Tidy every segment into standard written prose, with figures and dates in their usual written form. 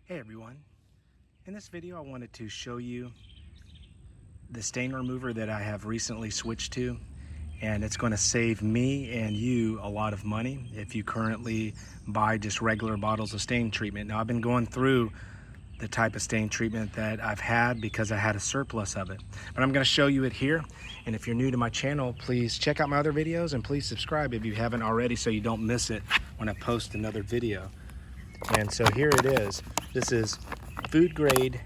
Hey everyone, in this video I wanted to show you the stain remover that I have recently switched to, and it's going to save me and you a lot of money if you currently buy just regular bottles of stain treatment. Now I've been going through the type of stain treatment that I've had because I had a surplus of it, but I'm going to show you it here. And if you're new to my channel, please check out my other videos and please subscribe if you haven't already so you don't miss it when I post another video. And so here it is. This is food grade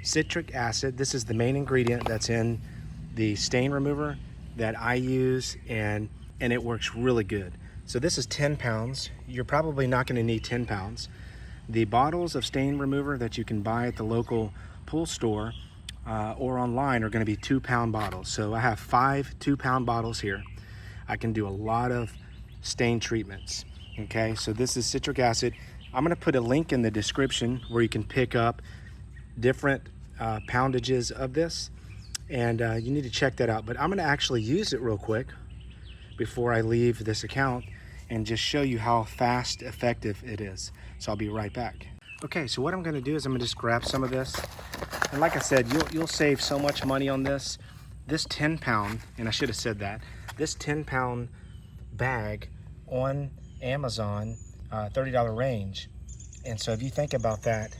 citric acid. This is the main ingredient that's in the stain remover that I use, and it works really good. So this is 10 pounds. You're probably not going to need 10 pounds. The bottles of stain remover that you can buy at the local pool store or online are going to be 2-pound bottles. So I have 5 2-pound bottles here. I can do a lot of stain treatments. Okay, so this is citric acid. I'm going to put a link in the description where you can pick up different poundages of this, and you need to check that out. But I'm going to actually use it real quick before I leave this account and just show you how fast effective it is. So I'll be right back. Okay, so what I'm going to do is I'm going to just grab some of this, and like I said, you'll save so much money on this. This 10-pound, and I should have said that, this 10-pound bag on Amazon, $30 range. And so if you think about that,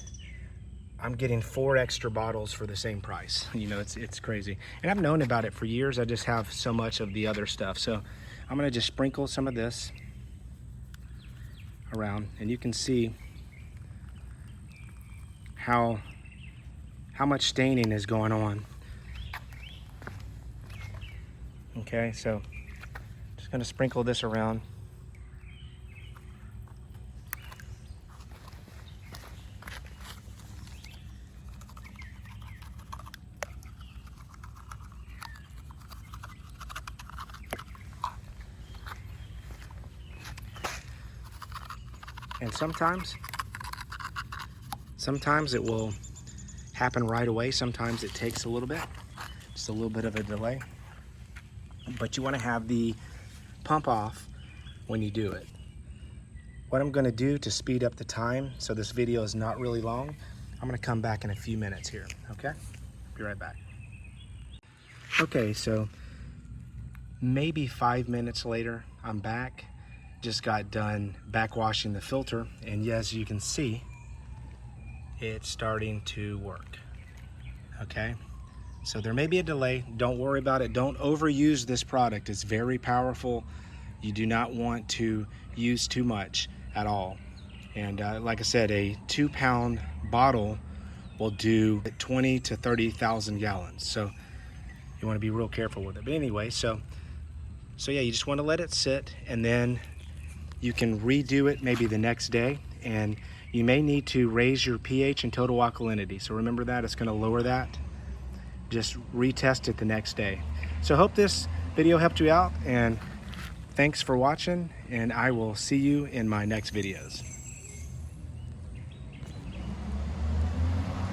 I'm getting 4 extra bottles for the same price. You know, it's crazy. And I've known about it for years. I just have so much of the other stuff. So I'm gonna just sprinkle some of this around, and you can see how much staining is going on. Okay, so just gonna sprinkle this around. And sometimes it will happen right away. Sometimes it takes a little bit, just a little bit of a delay. But you want to have the pump off when you do it. What I'm going to do to speed up the time so this video is not really long, I'm going to come back in a few minutes here, okay? Be right back. Okay, so maybe 5 minutes later, I'm back. Just got done backwashing the filter, and yes, you can see it's starting to work. Okay, so there may be a delay. Don't worry about it. Don't overuse this product. It's very powerful. You do not want to use too much at all. And like I said, a 2-pound bottle will do 20 to 30,000 gallons. So you want to be real careful with it. But anyway, so yeah, you just want to let it sit, and then you can redo it maybe the next day, and you may need to raise your pH and total alkalinity. So remember that, it's gonna lower that. Just retest it the next day. So I hope this video helped you out, and thanks for watching, and I will see you in my next videos.